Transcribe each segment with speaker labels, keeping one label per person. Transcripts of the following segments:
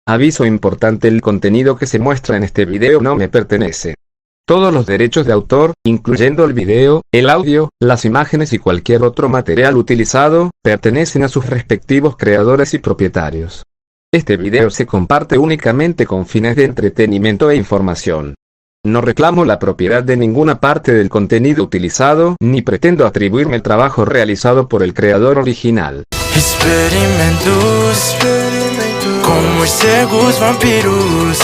Speaker 1: Aviso importante: el contenido que se muestra en este video no me pertenece. Todos los derechos de autor, incluyendo el video, el audio, las imágenes y cualquier otro material utilizado, pertenecen a sus respectivos creadores y propietarios. Este video se comparte únicamente con fines de entretenimiento e información. No reclamo la propiedad de ninguna parte del contenido utilizado, ni pretendo atribuirme el trabajo realizado por el creador original.
Speaker 2: Experimentos com morcegos vampiros,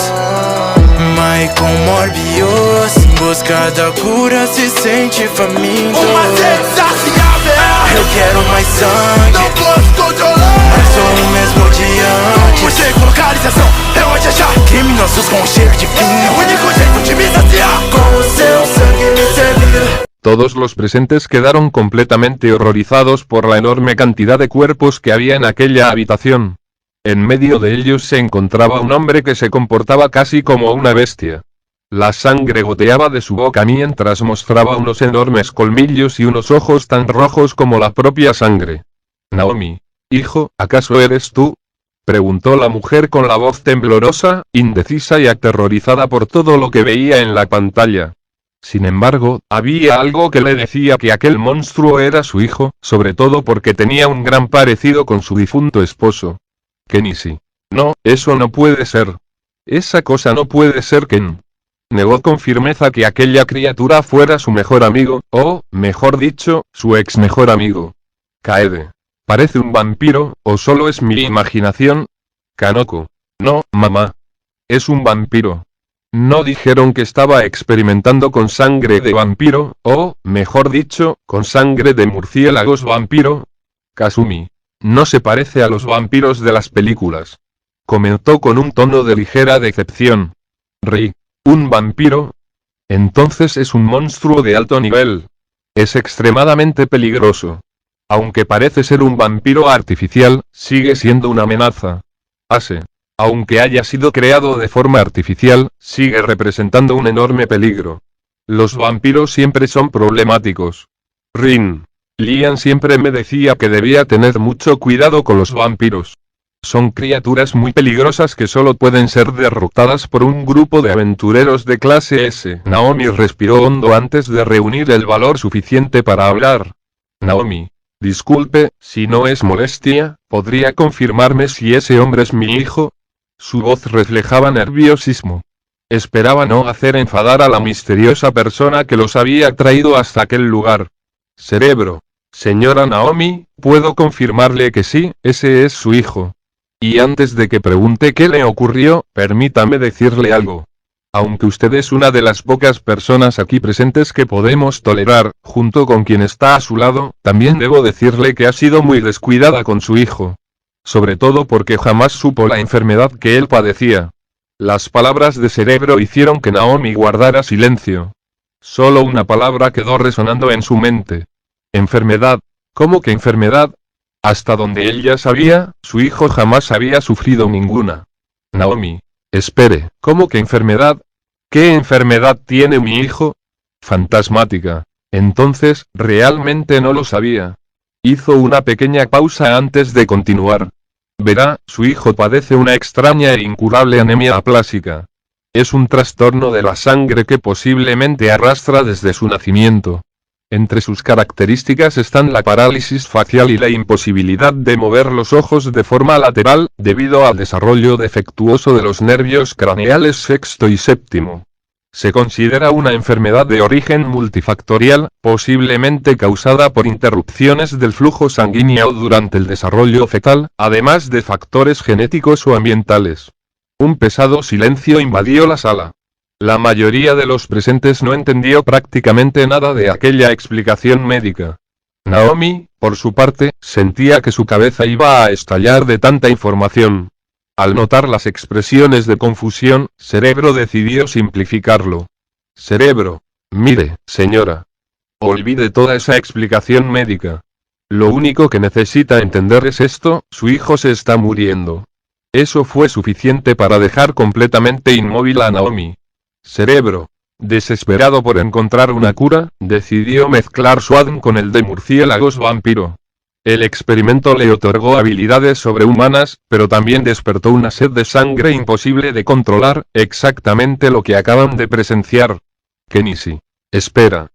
Speaker 2: mas com Morbius, em busca da cura se sente faminto. Uma insaciável. Eu quero mais sangue, não posso controlar. Eu sou o mesmo de antes. Morcego, localização, é onde achar. Criminosos com cheiro de fim. É o único jeito de me saciar. Com o seu sangue me servir.
Speaker 3: Todos los presentes quedaron completamente horrorizados por la enorme cantidad de cuerpos que había en aquella habitación. En medio de ellos se encontraba un hombre que se comportaba casi como una bestia. La sangre goteaba de su boca mientras mostraba unos enormes colmillos y unos ojos tan rojos como la propia sangre. Naomi, hijo, ¿acaso eres tú?, preguntó la mujer con la voz temblorosa, indecisa y aterrorizada por todo lo que veía en la pantalla. Sin embargo, había algo que le decía que aquel monstruo era su hijo, sobre todo porque tenía un gran parecido con su difunto esposo. Kenichi. No, eso no puede ser. Esa cosa no puede ser Ken. Negó con firmeza que aquella criatura fuera su mejor amigo, o, mejor dicho, su ex mejor amigo. Kaede. ¿Parece un vampiro, o solo es mi imaginación? Kanoko. No, mamá. Es un vampiro. ¿No dijeron que estaba experimentando con sangre de vampiro, o, mejor dicho, con sangre de murciélagos vampiro? Kasumi. No se parece a los vampiros de las películas. Comentó con un tono de ligera decepción. Ri. ¿Un vampiro? Entonces es un monstruo de alto nivel. Es extremadamente peligroso. Aunque parece ser un vampiro artificial, sigue siendo una amenaza. Ase. Aunque haya sido creado de forma artificial, sigue representando un enorme peligro. Los vampiros siempre son problemáticos. Rin. Lian siempre me decía que debía tener mucho cuidado con los vampiros. Son criaturas muy peligrosas que solo pueden ser derrotadas por un grupo de aventureros de clase S. Naomi respiró hondo antes de reunir el valor suficiente para hablar. Naomi. Disculpe, si no es molestia, ¿podría confirmarme si ese hombre es mi hijo? Su voz reflejaba nerviosismo. Esperaba no hacer enfadar a la misteriosa persona que los había traído hasta aquel lugar. Cerebro. Señora Naomi, puedo confirmarle que sí, ese es su hijo. Y antes de que pregunte qué le ocurrió, permítame decirle algo. Aunque usted es una de las pocas personas aquí presentes que podemos tolerar, junto con quien está a su lado, también debo decirle que ha sido muy descuidada con su hijo. Sobre todo porque jamás supo la enfermedad que él padecía. Las palabras de Cerebro hicieron que Naomi guardara silencio. Solo una palabra quedó resonando en su mente. Enfermedad. ¿Cómo que enfermedad? Hasta donde ella sabía, su hijo jamás había sufrido ninguna. Naomi. Espere, ¿cómo que enfermedad? ¿Qué enfermedad tiene mi hijo? Fantasmática. Entonces, realmente no lo sabía. Hizo una pequeña pausa antes de continuar. Verá, su hijo padece una extraña e incurable anemia aplásica. Es un trastorno de la sangre que posiblemente arrastra desde su nacimiento. Entre sus características están la parálisis facial y la imposibilidad de mover los ojos de forma lateral, debido al desarrollo defectuoso de los nervios craneales sexto y séptimo. Se considera una enfermedad de origen multifactorial, posiblemente causada por interrupciones del flujo sanguíneo durante el desarrollo fetal, además de factores genéticos o ambientales. Un pesado silencio invadió la sala. La mayoría de los presentes no entendió prácticamente nada de aquella explicación médica. Naomi, por su parte, sentía que su cabeza iba a estallar de tanta información. Al notar las expresiones de confusión, Cerebro decidió simplificarlo. Cerebro. Mire, señora. Olvide toda esa explicación médica. Lo único que necesita entender es esto: su hijo se está muriendo. Eso fue suficiente para dejar completamente inmóvil a Naomi. Cerebro, desesperado por encontrar una cura, decidió mezclar su ADN con el de murciélagos vampiro. El experimento le otorgó habilidades sobrehumanas, pero también despertó una sed de sangre imposible de controlar, exactamente lo que acaban de presenciar. Kenichi. Espera.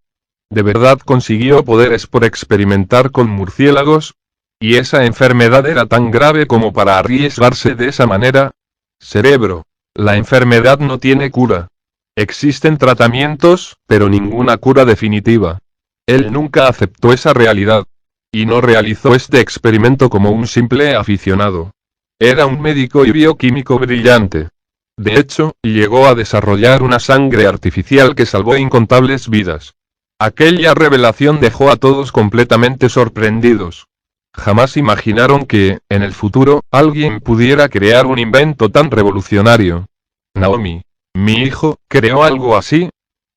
Speaker 3: ¿De verdad consiguió poderes por experimentar con murciélagos? ¿Y esa enfermedad era tan grave como para arriesgarse de esa manera? Cerebro. La enfermedad no tiene cura. Existen tratamientos, pero ninguna cura definitiva. Él nunca aceptó esa realidad. Y no realizó este experimento como un simple aficionado. Era un médico y bioquímico brillante. De hecho, llegó a desarrollar una sangre artificial que salvó incontables vidas. Aquella revelación dejó a todos completamente sorprendidos. Jamás imaginaron que, en el futuro, alguien pudiera crear un invento tan revolucionario. Naomi, mi hijo, ¿creó algo así?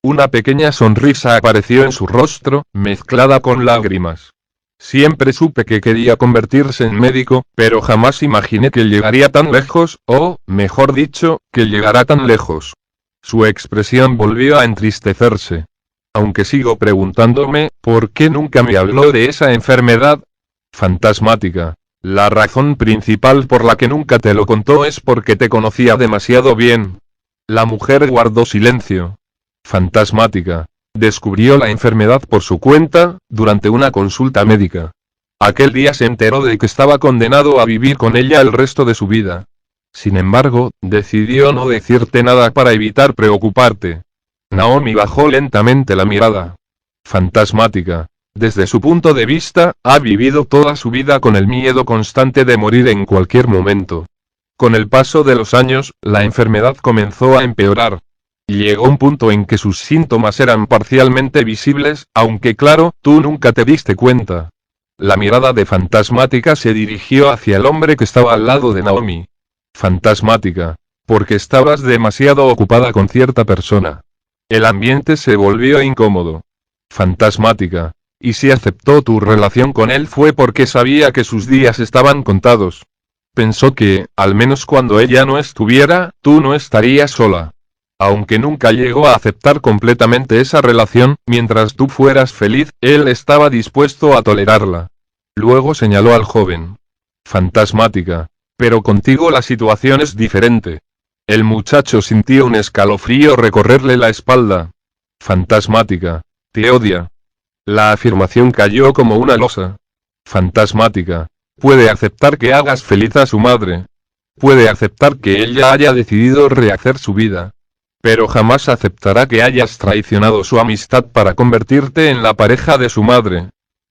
Speaker 3: Una pequeña sonrisa apareció en su rostro, mezclada con lágrimas. Siempre supe que quería convertirse en médico, pero jamás imaginé que llegaría tan lejos, o, mejor dicho, que llegará tan lejos. Su expresión volvió a entristecerse. Aunque sigo preguntándome, ¿por qué nunca me habló de esa enfermedad? Fantasmática. La razón principal por la que nunca te lo contó es porque te conocía demasiado bien. La mujer guardó silencio. Fantasmática. Descubrió la enfermedad por su cuenta, durante una consulta médica. Aquel día se enteró de que estaba condenado a vivir con ella el resto de su vida. Sin embargo, decidió no decirte nada para evitar preocuparte. Naomi bajó lentamente la mirada. Fantasmática. Desde su punto de vista, ha vivido toda su vida con el miedo constante de morir en cualquier momento. Con el paso de los años, la enfermedad comenzó a empeorar. Llegó un punto en que sus síntomas eran parcialmente visibles, aunque claro, tú nunca te diste cuenta. La mirada de Fantasmática se dirigió hacia el hombre que estaba al lado de Naomi. Fantasmática. Porque estabas demasiado ocupada con cierta persona. El ambiente se volvió incómodo. Fantasmática. Y si aceptó tu relación con él fue porque sabía que sus días estaban contados. Pensó que, al menos cuando ella no estuviera, tú no estarías sola. Aunque nunca llegó a aceptar completamente esa relación, mientras tú fueras feliz, él estaba dispuesto a tolerarla. Luego señaló al joven. Fantasmática. Pero contigo la situación es diferente. El muchacho sintió un escalofrío recorrerle la espalda. Fantasmática. Te odia. La afirmación cayó como una losa. Fantasmática. Puede aceptar que hagas feliz a su madre. Puede aceptar que ella haya decidido rehacer su vida. Pero jamás aceptará que hayas traicionado su amistad para convertirte en la pareja de su madre.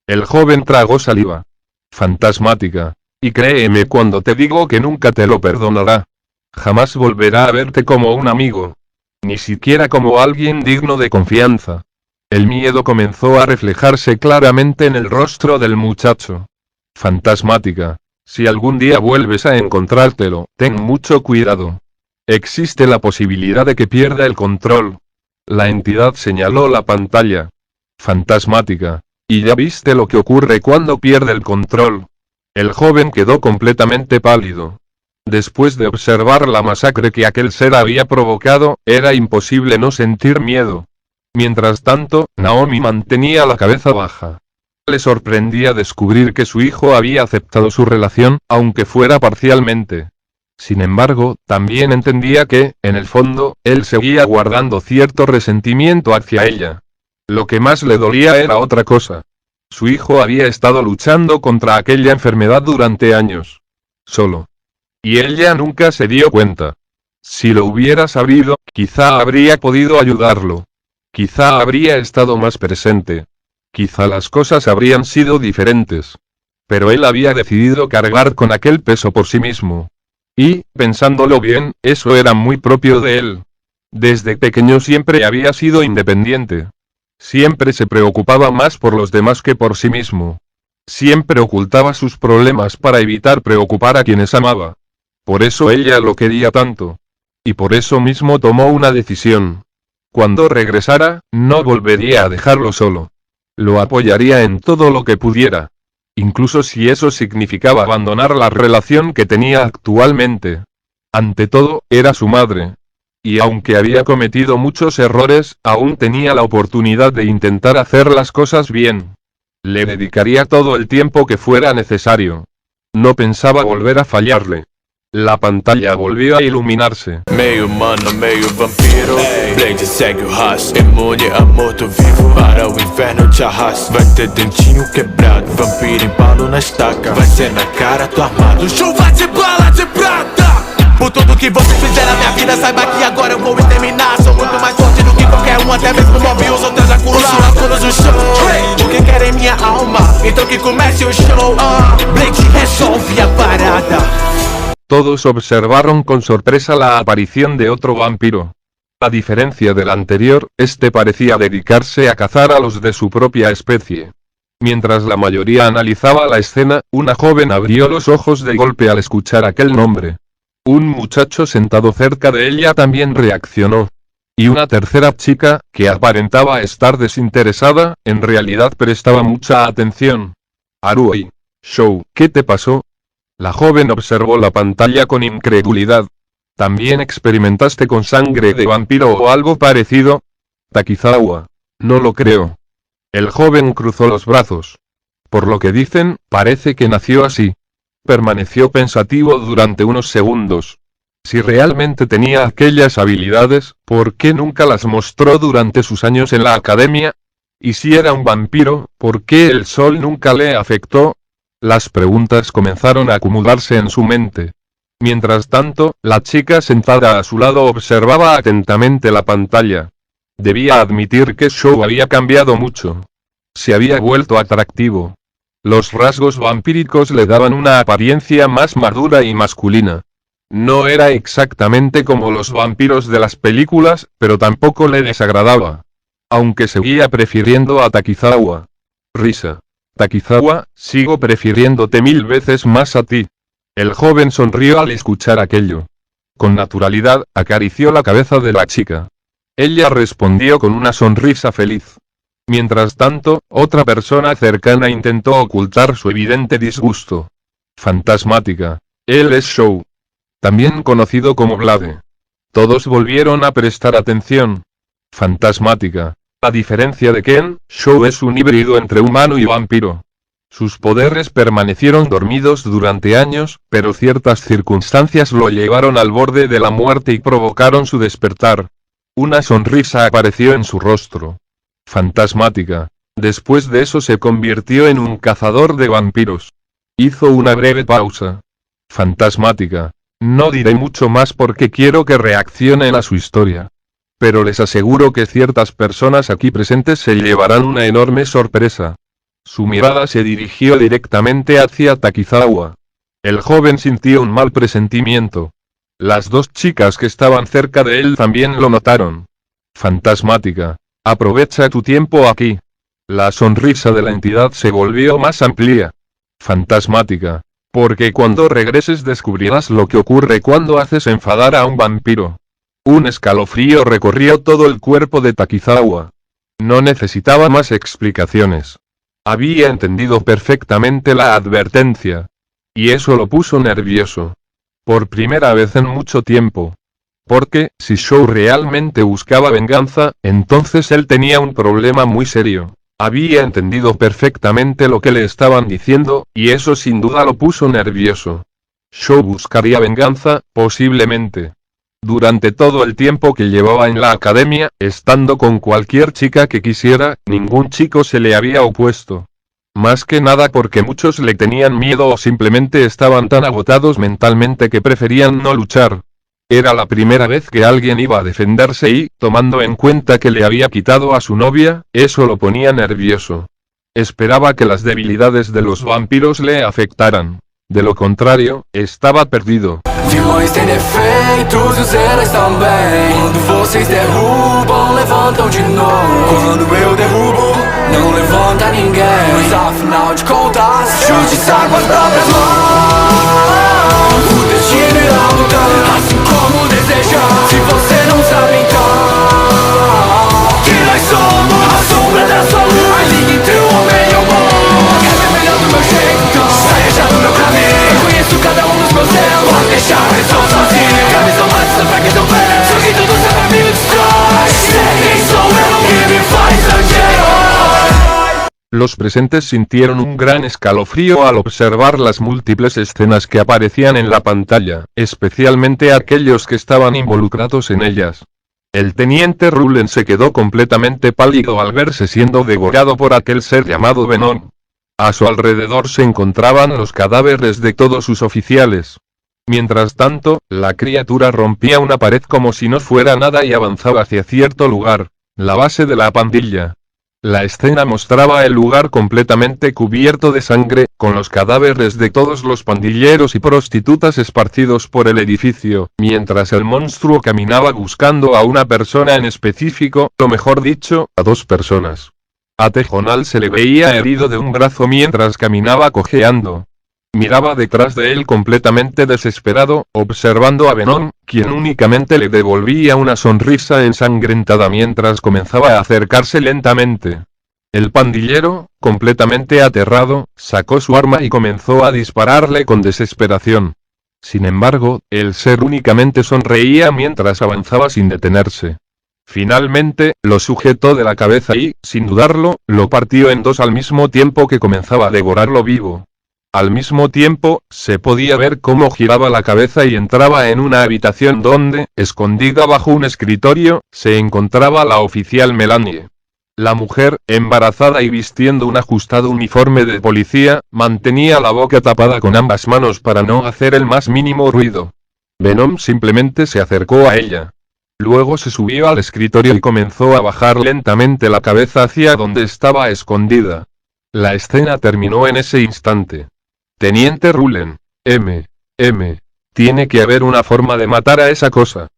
Speaker 3: El joven tragó saliva. Fantasmática. Y créeme cuando te digo que nunca te lo perdonará. Jamás volverá a verte como un amigo. Ni siquiera como alguien digno de confianza. El miedo comenzó a reflejarse claramente en el rostro del muchacho. Fantasmática. Si algún día vuelves a encontrártelo, ten mucho cuidado. Existe la posibilidad de que pierda el control. La entidad señaló la pantalla. Fantasmática. Y ya viste lo que ocurre cuando pierde el control. El joven quedó completamente pálido. Después de observar la masacre que aquel ser había provocado, era imposible no sentir miedo. Mientras tanto, Naomi mantenía la cabeza baja. Le sorprendía descubrir que su hijo había aceptado su relación, aunque fuera parcialmente. Sin embargo, también entendía que, en el fondo, él seguía guardando cierto resentimiento hacia ella. Lo que más le dolía era otra cosa. Su hijo había estado luchando contra aquella enfermedad durante años. Solo. Y ella nunca se dio cuenta. Si lo hubiera sabido, quizá habría podido ayudarlo. Quizá habría estado más presente. Quizá las cosas habrían sido diferentes. Pero él había decidido cargar con aquel peso por sí mismo. Y, pensándolo bien, eso era muy propio de él. Desde pequeño siempre había sido independiente. Siempre se preocupaba más por los demás que por sí mismo. Siempre ocultaba sus problemas para evitar preocupar a quienes amaba. Por eso ella lo quería tanto. Y por eso mismo tomó una decisión. Cuando regresara, no volvería a dejarlo solo. Lo apoyaría en todo lo que pudiera. Incluso si eso significaba abandonar la relación que tenía actualmente. Ante todo, era su madre. Y aunque había cometido muchos errores, aún tenía la oportunidad de intentar hacer las cosas bien. Le dedicaría todo el tiempo que fuera necesario. No pensaba volver a fallarle. La pantalla volvió a iluminarse.
Speaker 2: Meio humano, meio vampiro. Blade segue o rastro. Imune a morto-vivo. Para o inferno te arrasta. Vai ter dentinho quebrado. Vampiro embalo na estaca. Vai ser na cara, tô armado. Chuva de bala de prata. Por tudo que você fizer na minha vida, saiba que agora eu vou exterminar. Sou muito mais forte do que qualquer um, até mesmo Mobius ou Dracula. Os óculos do show, porque querem minha alma. Então que comece o show. Blade resolve a parada.
Speaker 3: Todos observaron con sorpresa la aparición de otro vampiro. A diferencia del anterior, este parecía dedicarse a cazar a los de su propia especie. Mientras la mayoría analizaba la escena, una joven abrió los ojos de golpe al escuchar aquel nombre. Un muchacho sentado cerca de ella también reaccionó. Y una tercera chica, que aparentaba estar desinteresada, en realidad prestaba mucha atención. Haruhi. Shou, ¿qué te pasó? La joven observó la pantalla con incredulidad. ¿También experimentaste con sangre de vampiro o algo parecido? Takizawa. No lo creo. El joven cruzó los brazos. Por lo que dicen, parece que nació así. Permaneció pensativo durante unos segundos. Si realmente tenía aquellas habilidades, ¿por qué nunca las mostró durante sus años en la academia? Y si era un vampiro, ¿por qué el sol nunca le afectó? Las preguntas comenzaron a acumularse en su mente. Mientras tanto, la chica sentada a su lado observaba atentamente la pantalla. Debía admitir que Shou había cambiado mucho. Se había vuelto atractivo. Los rasgos vampíricos le daban una apariencia más madura y masculina. No era exactamente como los vampiros de las películas, pero tampoco le desagradaba. Aunque seguía prefiriendo a Takizawa. Risa. Takizawa, sigo prefiriéndote 1000 veces más a ti. El joven sonrió al escuchar aquello. Con naturalidad, acarició la cabeza de la chica. Ella respondió con una sonrisa feliz. Mientras tanto, otra persona cercana intentó ocultar su evidente disgusto. Fantasmática. Él es Shou. También conocido como Blade. Todos volvieron a prestar atención. Fantasmática. A diferencia de Ken, Shou es un híbrido entre humano y vampiro. Sus poderes permanecieron dormidos durante años, pero ciertas circunstancias lo llevaron al borde de la muerte y provocaron su despertar. Una sonrisa apareció en su rostro. Fantasmática. Después de eso se convirtió en un cazador de vampiros. Hizo una breve pausa. Fantasmática. No diré mucho más porque quiero que reaccionen a su historia. Pero les aseguro que ciertas personas aquí presentes se llevarán una enorme sorpresa. Su mirada se dirigió directamente hacia Takizawa. El joven sintió un mal presentimiento. Las dos chicas que estaban cerca de él también lo notaron. Fantasmática. Aprovecha tu tiempo aquí. La sonrisa de la entidad se volvió más amplia. Fantasmática. Porque cuando regreses descubrirás lo que ocurre cuando haces enfadar a un vampiro. Un escalofrío recorrió todo el cuerpo de Takizawa. No necesitaba más explicaciones. Había entendido perfectamente la advertencia. Y eso lo puso nervioso. Por primera vez en mucho tiempo. Porque, si Shou realmente buscaba venganza, entonces él tenía un problema muy serio. Había entendido perfectamente lo que le estaban diciendo, y eso sin duda lo puso nervioso. Shou buscaría venganza, posiblemente. Durante todo el tiempo que llevaba en la academia, estando con cualquier chica que quisiera, ningún chico se le había opuesto. Más que nada porque muchos le tenían miedo o simplemente estaban tan agotados mentalmente que preferían no luchar. Era la primera vez que alguien iba a defenderse y, tomando en cuenta que le había quitado a su novia, eso lo ponía nervioso. Esperaba que las debilidades de los vampiros le afectaran. De lo contrario, estaba perdido.
Speaker 2: Vilões têm defeitos e os heróis também. Quando vocês derrubam, levantam de novo. Quando eu derrubo, não levanta ninguém. Mas afinal de contas, justiça com as próprias mãos. O destino irá mudar, assim como desejar. Se você não sabe então, que nós somos a sombra da sua luz. A liga entre o homem e o mal. Quer ver melhor do meu jeito então? Saia já do meu caminho. Eu conheço cada um dos meus erros. Pode deixar, eu sou sozinho. Camisa mais, só pra que teu pé. Só que tudo seu caminho destrói. Sei quem sou eu, que me faz anti-herói.
Speaker 3: Los presentes sintieron un gran escalofrío al observar las múltiples escenas que aparecían en la pantalla, especialmente aquellos que estaban involucrados en ellas. El teniente Rullen se quedó completamente pálido al verse siendo devorado por aquel ser llamado Venom. A su alrededor se encontraban los cadáveres de todos sus oficiales. Mientras tanto, la criatura rompía una pared como si no fuera nada y avanzaba hacia cierto lugar, la base de la pandilla. La escena mostraba el lugar completamente cubierto de sangre, con los cadáveres de todos los pandilleros y prostitutas esparcidos por el edificio, mientras el monstruo caminaba buscando a una persona en específico, o mejor dicho, a dos personas. A Tejonal se le veía herido de un brazo mientras caminaba cojeando. Miraba detrás de él completamente desesperado, observando a Venom, quien únicamente le devolvía una sonrisa ensangrentada mientras comenzaba a acercarse lentamente. El pandillero, completamente aterrado, sacó su arma y comenzó a dispararle con desesperación. Sin embargo, el ser únicamente sonreía mientras avanzaba sin detenerse. Finalmente, lo sujetó de la cabeza y, sin dudarlo, lo partió en dos al mismo tiempo que comenzaba a devorarlo vivo. Al mismo tiempo, se podía ver cómo giraba la cabeza y entraba en una habitación donde, escondida bajo un escritorio, se encontraba la oficial Melanie. La mujer, embarazada y vistiendo un ajustado uniforme de policía, mantenía la boca tapada con ambas manos para no hacer el más mínimo ruido. Venom simplemente se acercó a ella. Luego se subió al escritorio y comenzó a bajar lentamente la cabeza hacia donde estaba escondida. La escena terminó en ese instante. Teniente Rullen, tiene que haber una forma de matar a esa cosa.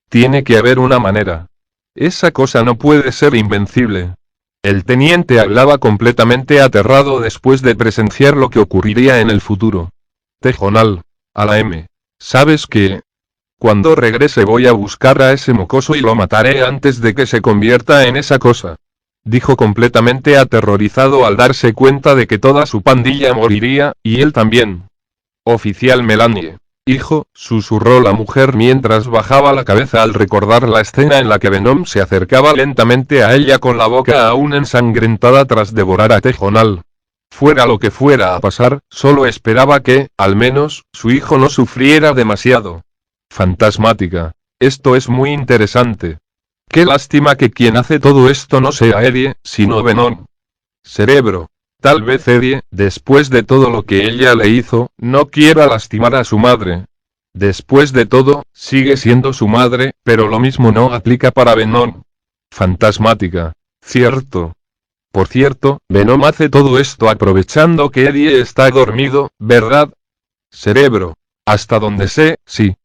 Speaker 3: Tiene que haber una manera. Esa cosa no puede ser invencible. El teniente hablaba completamente aterrado después de presenciar lo que ocurriría en el futuro. Tejonal, a la M. ¿Sabes qué? Cuando regrese voy a buscar a ese mocoso y lo mataré antes de que se convierta en esa cosa. Dijo completamente aterrorizado al darse cuenta de que toda su pandilla moriría, y él también. Oficial Melanie, hijo, susurró la mujer mientras bajaba la cabeza al recordar la escena en la que Venom se acercaba lentamente a ella con la boca aún ensangrentada tras devorar a Tejonal. Fuera lo que fuera a pasar, solo esperaba que, al menos, su hijo no sufriera demasiado. Fantasmática. Esto es muy interesante. Qué lástima que quien hace todo esto no sea Eddie, sino Venom. Cerebro. Tal vez Eddie, después de todo lo que ella le hizo, no quiera lastimar a su madre. Después de todo, sigue siendo su madre, pero lo mismo no aplica para Venom. Fantasmática. Cierto. Por cierto, Venom hace todo esto aprovechando que Eddie está dormido, ¿verdad? Cerebro. Hasta donde sé, sí.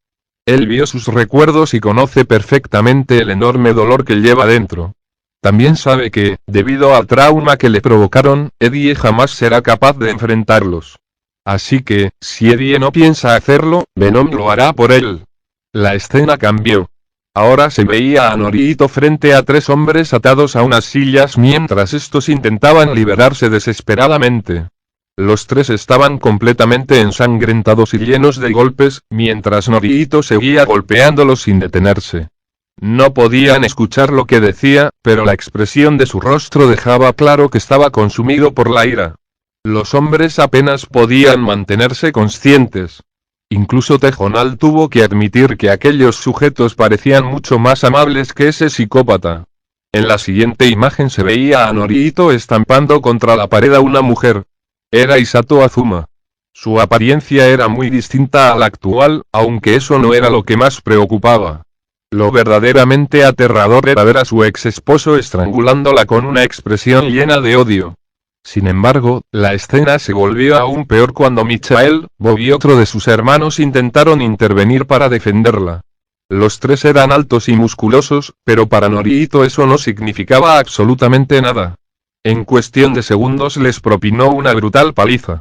Speaker 3: Él vio sus recuerdos y conoce perfectamente el enorme dolor que lleva dentro. También sabe que, debido al trauma que le provocaron, Eddie jamás será capaz de enfrentarlos. Así que, si Eddie no piensa hacerlo, Venom lo hará por él. La escena cambió. Ahora se veía a Norito frente a tres hombres atados a unas sillas mientras estos intentaban liberarse desesperadamente. Los tres estaban completamente ensangrentados y llenos de golpes, mientras Norito seguía golpeándolos sin detenerse. No podían escuchar lo que decía, pero la expresión de su rostro dejaba claro que estaba consumido por la ira. Los hombres apenas podían mantenerse conscientes. Incluso Tejonal tuvo que admitir que aquellos sujetos parecían mucho más amables que ese psicópata. En la siguiente imagen se veía a Norito estampando contra la pared a una mujer. Era Isato Azuma. Su apariencia era muy distinta a la actual, aunque eso no era lo que más preocupaba. Lo verdaderamente aterrador era ver a su ex esposo estrangulándola con una expresión llena de odio. Sin embargo, la escena se volvió aún peor cuando Michael, Bob y otro de sus hermanos intentaron intervenir para defenderla. Los tres eran altos y musculosos, pero para Norito eso no significaba absolutamente nada. En cuestión de segundos les propinó una brutal paliza.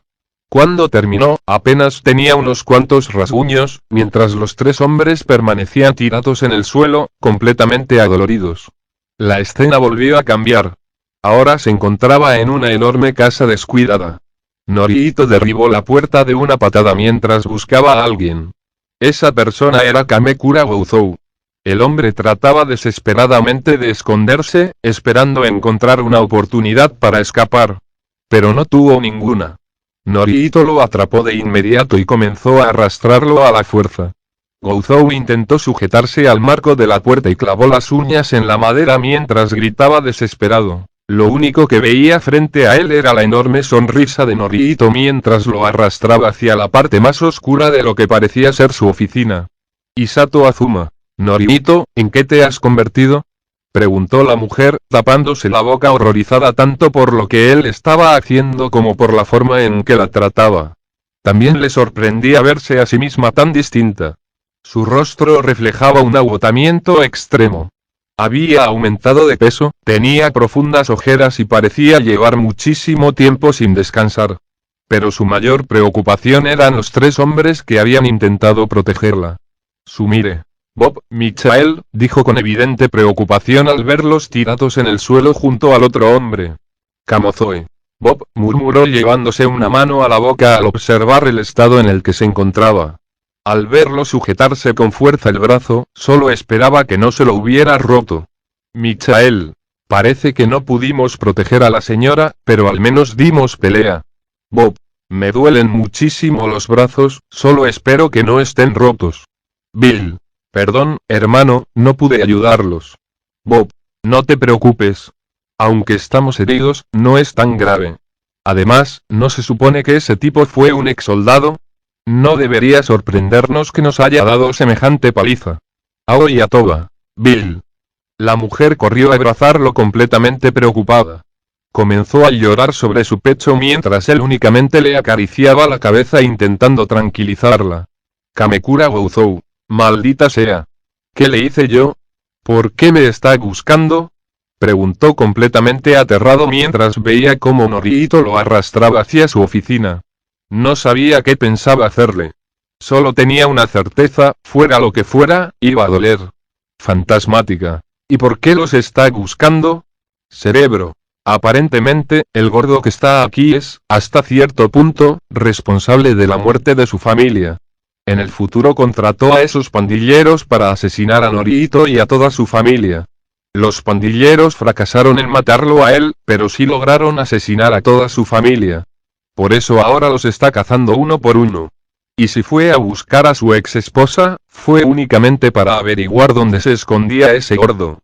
Speaker 3: Cuando terminó, apenas tenía unos cuantos rasguños, mientras los tres hombres permanecían tirados en el suelo, completamente adoloridos. La escena volvió a cambiar. Ahora se encontraba en una enorme casa descuidada. Norito derribó la puerta de una patada mientras buscaba a alguien. Esa persona era Kamekura Gouzou. El hombre trataba desesperadamente de esconderse, esperando encontrar una oportunidad para escapar. pero no tuvo ninguna. Norihito lo atrapó de inmediato y comenzó a arrastrarlo a la fuerza. Gouzou intentó sujetarse al marco de la puerta y clavó las uñas en la madera mientras gritaba desesperado. Lo único que veía frente a él era la enorme sonrisa de Norihito mientras lo arrastraba hacia la parte más oscura de lo que parecía ser su oficina. Isato Azuma. Norihito, ¿en qué te has convertido?, preguntó la mujer, tapándose la boca horrorizada tanto por lo que él estaba haciendo como por la forma en que la trataba. También le sorprendía verse a sí misma tan distinta. Su rostro reflejaba un agotamiento extremo. Había aumentado de peso, tenía profundas ojeras y parecía llevar muchísimo tiempo sin descansar. Pero su mayor preocupación eran los 3 hombres que habían intentado protegerla. Sumire. Bob, Michael, dijo con evidente preocupación al verlos tirados en el suelo junto al otro hombre. Kamozoe. Bob, murmuró llevándose una mano a la boca al observar el estado en el que se encontraba. Al verlo sujetarse con fuerza el brazo, solo esperaba que no se lo hubiera roto. Michael. Parece que no pudimos proteger a la señora, pero al menos dimos pelea. Bob. Me duelen muchísimo los brazos, solo espero que no estén rotos. Bill. Perdón, hermano, no pude ayudarlos. Bob. No te preocupes. Aunque estamos heridos, no es tan grave. Además, ¿no se supone que ese tipo fue un ex soldado? No debería sorprendernos que nos haya dado semejante paliza. Aoi a Toba. Bill. La mujer corrió a abrazarlo completamente preocupada. Comenzó a llorar sobre su pecho mientras él únicamente le acariciaba la cabeza intentando tranquilizarla. Kamekura Gouzou. Maldita sea. ¿Qué le hice yo? ¿Por qué me está buscando?, preguntó completamente aterrado mientras veía cómo Norihito lo arrastraba hacia su oficina. No sabía qué pensaba hacerle. Solo tenía una certeza, fuera lo que fuera, iba a doler. Fantasmática. ¿Y por qué los está buscando? Cerebro. Aparentemente, el gordo que está aquí es, hasta cierto punto, responsable de la muerte de su familia. En el futuro contrató a esos pandilleros para asesinar a Norihito y a toda su familia. Los pandilleros fracasaron en matarlo a él, pero sí lograron asesinar a toda su familia. Por eso ahora los está cazando uno por uno. Y si fue a buscar a su ex esposa, fue únicamente para averiguar dónde se escondía ese gordo.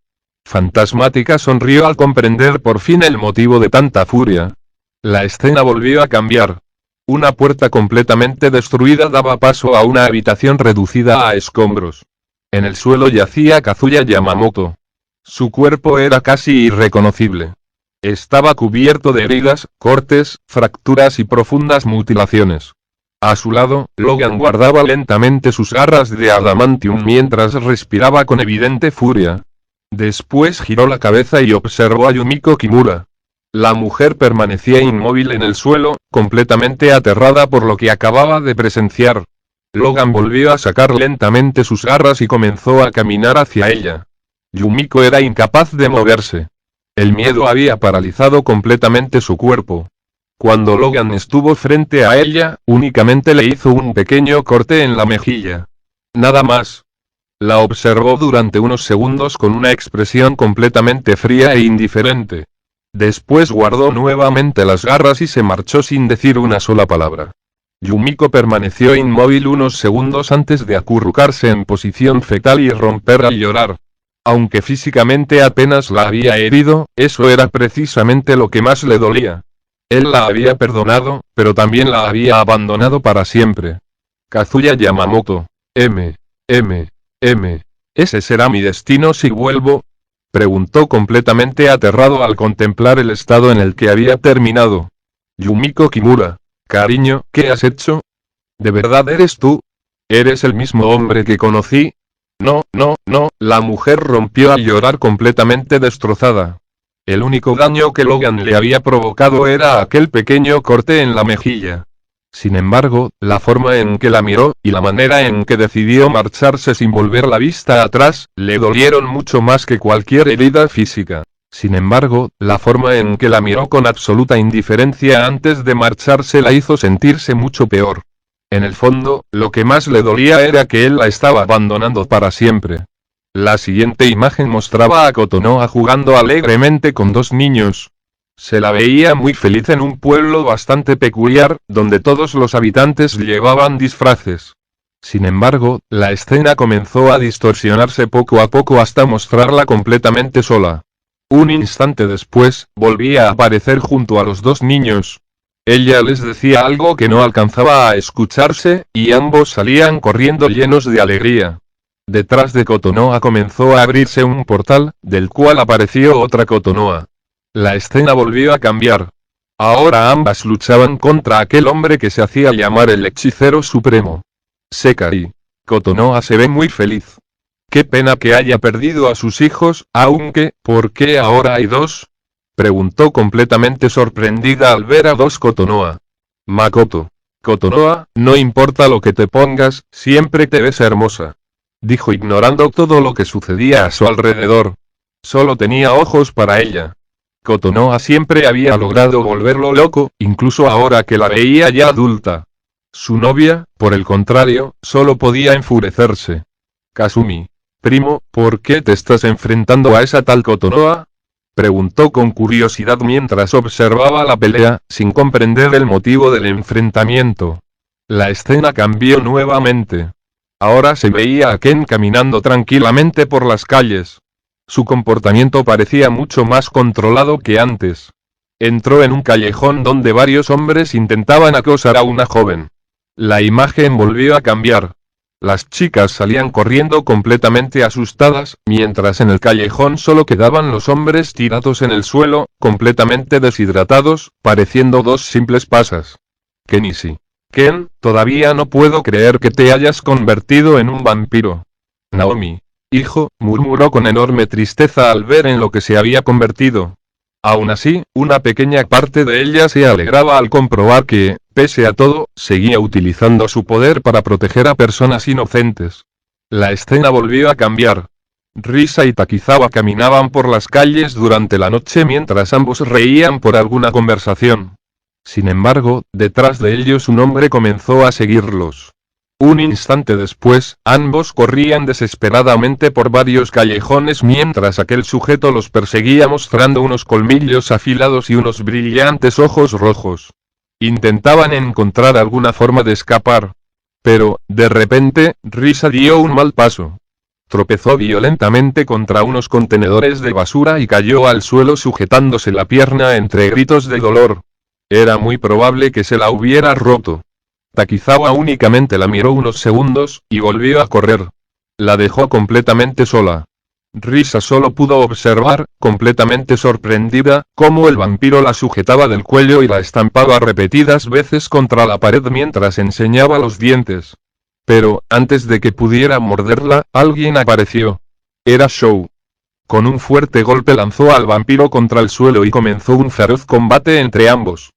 Speaker 3: Fantasmática sonrió al comprender por fin el motivo de tanta furia. La escena volvió a cambiar. Una puerta completamente destruida daba paso a una habitación reducida a escombros. En el suelo yacía Kazuya Yamamoto. Su cuerpo era casi irreconocible. Estaba cubierto de heridas, cortes, fracturas y profundas mutilaciones. A su lado, Logan guardaba lentamente sus garras de adamantium mientras respiraba con evidente furia. Después giró la cabeza y observó a Yumiko Kimura. La mujer permanecía inmóvil en el suelo, completamente aterrada por lo que acababa de presenciar. Logan volvió a sacar lentamente sus garras y comenzó a caminar hacia ella. Yumiko era incapaz de moverse. El miedo había paralizado completamente su cuerpo. Cuando Logan estuvo frente a ella, únicamente le hizo un pequeño corte en la mejilla. Nada más. La observó durante unos segundos con una expresión completamente fría e indiferente. Después guardó nuevamente las garras y se marchó sin decir una sola palabra. Yumiko permaneció inmóvil unos segundos antes de acurrucarse en posición fetal y romper a llorar. Aunque físicamente apenas la había herido, eso era precisamente lo que más le dolía. Él la había perdonado, pero también la había abandonado para siempre. Kazuya Yamamoto. ¿Ese será mi destino si vuelvo?, preguntó completamente aterrado al contemplar el estado en el que había terminado. Yumiko Kimura. Cariño, ¿qué has hecho? ¿De verdad eres tú? ¿Eres el mismo hombre que conocí? No, la mujer rompió a llorar completamente destrozada. El único daño que Logan le había provocado era aquel pequeño corte en la mejilla. Sin embargo, la forma en que la miró, y la manera en que decidió marcharse sin volver la vista atrás, le dolieron mucho más que cualquier herida física. Sin embargo, la forma en que la miró con absoluta indiferencia antes de marcharse la hizo sentirse mucho peor. En el fondo, lo que más le dolía era que él la estaba abandonando para siempre. La siguiente imagen mostraba a Kotonoha jugando alegremente con 2 niños. Se la veía muy feliz en un pueblo bastante peculiar, donde todos los habitantes llevaban disfraces. Sin embargo, la escena comenzó a distorsionarse poco a poco hasta mostrarla completamente sola. Un instante después, volvía a aparecer junto a los dos niños. Ella les decía algo que no alcanzaba a escucharse, y ambos salían corriendo llenos de alegría. Detrás de Kotonoha comenzó a abrirse un portal, del cual apareció otra Kotonoha. La escena volvió a cambiar. Ahora ambas luchaban contra aquel hombre que se hacía llamar el hechicero supremo. Sekari. Kotonoha se ve muy feliz. Qué pena que haya perdido a sus hijos, aunque, ¿por qué ahora hay dos? Preguntó completamente sorprendida al ver a dos Kotonoha. Makoto. Kotonoha, no importa lo que te pongas, siempre te ves hermosa. Dijo ignorando todo lo que sucedía a su alrededor. Solo tenía ojos para ella. Kotonoha siempre había logrado volverlo loco, incluso ahora que la veía ya adulta. Su novia, por el contrario, solo podía enfurecerse. Kasumi. Primo, ¿por qué te estás enfrentando a esa tal Kotonoha? Preguntó con curiosidad mientras observaba la pelea, sin comprender el motivo del enfrentamiento. La escena cambió nuevamente. Ahora se veía a Ken caminando tranquilamente por las calles. Su comportamiento parecía mucho más controlado que antes. Entró en un callejón donde varios hombres intentaban acosar a una joven. La imagen volvió a cambiar. Las chicas salían corriendo completamente asustadas, mientras en el callejón solo quedaban los hombres tirados en el suelo, completamente deshidratados, pareciendo dos simples pasas. Kenichi. Ken, todavía no puedo creer que te hayas convertido en un vampiro. Naomi. Hijo, murmuró con enorme tristeza al ver en lo que se había convertido. Aún así, una pequeña parte de ella se alegraba al comprobar que, pese a todo, seguía utilizando su poder para proteger a personas inocentes. La escena volvió a cambiar. Risa y Takizawa caminaban por las calles durante la noche mientras ambos reían por alguna conversación. Sin embargo, detrás de ellos un hombre comenzó a seguirlos. Un instante después, ambos corrían desesperadamente por varios callejones mientras aquel sujeto los perseguía mostrando unos colmillos afilados y unos brillantes ojos rojos. Intentaban encontrar alguna forma de escapar. Pero, de repente, Risa dio un mal paso. Tropezó violentamente contra unos contenedores de basura y cayó al suelo sujetándose la pierna entre gritos de dolor. Era muy probable que se la hubiera roto. Takizawa únicamente la miró unos segundos, y volvió a correr. La dejó completamente sola. Risa solo pudo observar, completamente sorprendida, cómo el vampiro la sujetaba del cuello y la estampaba repetidas veces contra la pared mientras enseñaba los dientes. Pero, antes de que pudiera morderla, alguien apareció. Era Shou. Con un fuerte golpe lanzó al vampiro contra el suelo y comenzó un feroz combate entre ambos.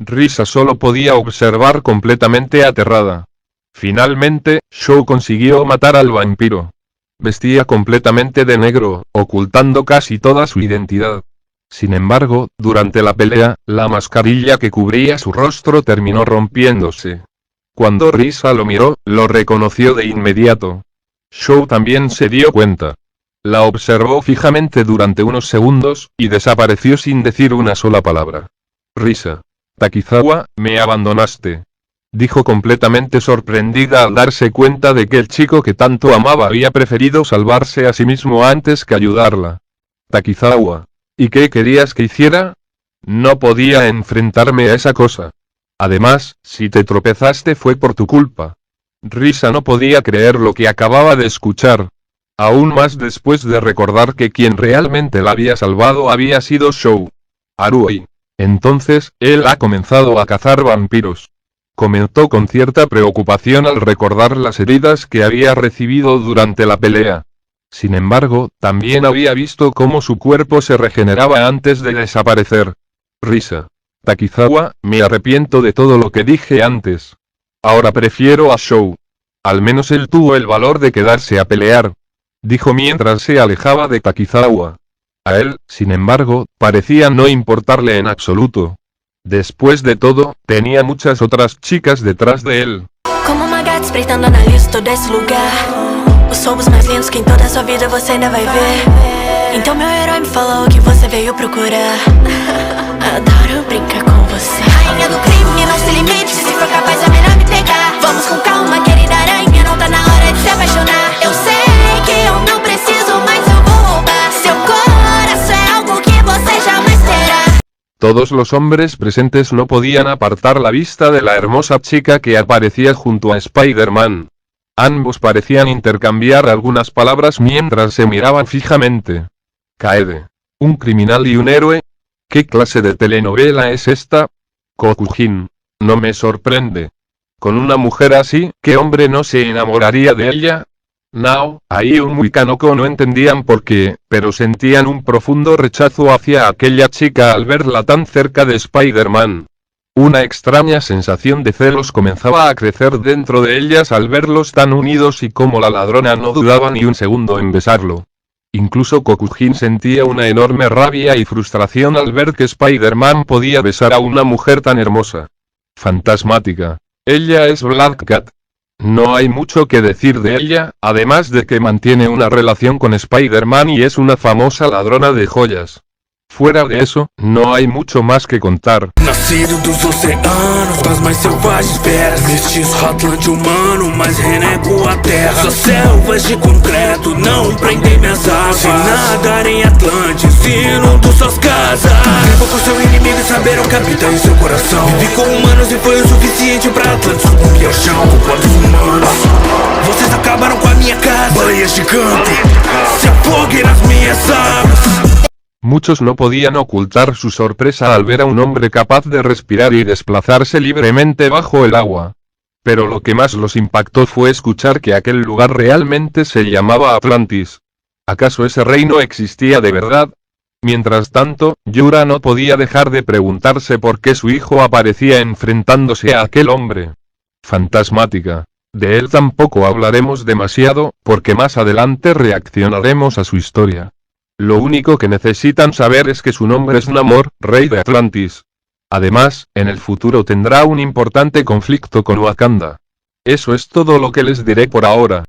Speaker 3: Risa solo podía observar completamente aterrada. Finalmente, Shou consiguió matar al vampiro. Vestía completamente de negro, ocultando casi toda su identidad. Sin embargo, durante la pelea, la mascarilla que cubría su rostro terminó rompiéndose. Cuando Risa lo miró, lo reconoció de inmediato. Shou también se dio cuenta. La observó fijamente durante unos segundos, y desapareció sin decir una sola palabra. Risa. Takizawa, me abandonaste. Dijo completamente sorprendida al darse cuenta de que el chico que tanto amaba había preferido salvarse a sí mismo antes que ayudarla. Takizawa. ¿Y qué querías que hiciera? No podía enfrentarme a esa cosa. Además, si te tropezaste fue por tu culpa. Risa no podía creer lo que acababa de escuchar. Aún más después de recordar que quien realmente la había salvado había sido Shou. Haruhi. Entonces, él ha comenzado a cazar vampiros. Comentó con cierta preocupación al recordar las heridas que había recibido durante la pelea. Sin embargo, también había visto cómo su cuerpo se regeneraba antes de desaparecer. Risa. Takizawa, me arrepiento de todo lo que dije antes. Ahora prefiero a Shou. Al menos él tuvo el valor de quedarse a pelear. Dijo mientras se alejaba de Takizawa. A él, sin embargo, parecía no importarle en absoluto. Después de todo, tenía muchas otras chicas detrás de él.
Speaker 4: Como uma gata espreitando analisa todo esse lugar. Os somos mais lindos que em toda a sua vida você ainda vai ver. Então meu herói me falou que você veio procurar. Adoro brincar com você. Rainha do crime, não se limite. Se for capaz, é melhor me pegar. Vamos com calma, querida aranha. Não tá na hora de se apaixonar. Eu sei que eu não preciso, mas eu vou roubar seu coração. É algo que você jamais terá.
Speaker 3: Todos los hombres presentes no podían apartar la vista de la hermosa chica que aparecía junto a Spider-Man. Ambos parecían intercambiar algunas palabras mientras se miraban fijamente. Kaede. ¿Un criminal y un héroe? ¿Qué clase de telenovela es esta? Kokujin. No me sorprende. Con una mujer así, ¿qué hombre no se enamoraría de ella? Nao, ahí un y Kanoko no entendían por qué, pero sentían un profundo rechazo hacia aquella chica al verla tan cerca de Spider-Man. Una extraña sensación de celos comenzaba a crecer dentro de ellas al verlos tan unidos y como la ladrona no dudaba ni un segundo en besarlo. Incluso Kokujin sentía una enorme rabia y frustración al ver que Spider-Man podía besar a una mujer tan hermosa. Fantasmática. Ella es Black Cat. No hay mucho que decir de ella, además de que mantiene una relación con Spider-Man y es una famosa ladrona de joyas. Fuera de eso, no hay mucho más que contar.
Speaker 2: Nascido dos oceanos, das mais selvagens feras. Mestiço Atlante humano, mas renego a terra. Só selvas de concreto, não prendem minhas asas. Se nadar em Atlantis, inundam suas casas. Viva com seu inimigo e saber o que habita em seu coração. Vivi com humanos e foi o suficiente pra Atlantis sucumbir ao chão. Culpa dos humanos, vocês acabaram com a minha casa. Baleia gigante, se afoguem nas minhas águas.
Speaker 3: Muchos no podían ocultar su sorpresa al ver a un hombre capaz de respirar y desplazarse libremente bajo el agua. Pero lo que más los impactó fue escuchar que aquel lugar realmente se llamaba Atlantis. ¿Acaso ese reino existía de verdad? Mientras tanto, Yura no podía dejar de preguntarse por qué su hijo aparecía enfrentándose a aquel hombre. Fantasmática. De él tampoco hablaremos demasiado, porque más adelante reaccionaremos a su historia. Lo único que necesitan saber es que su nombre es Namor, rey de Atlantis. Además, en el futuro tendrá un importante conflicto con Wakanda. Eso es todo lo que les diré por ahora.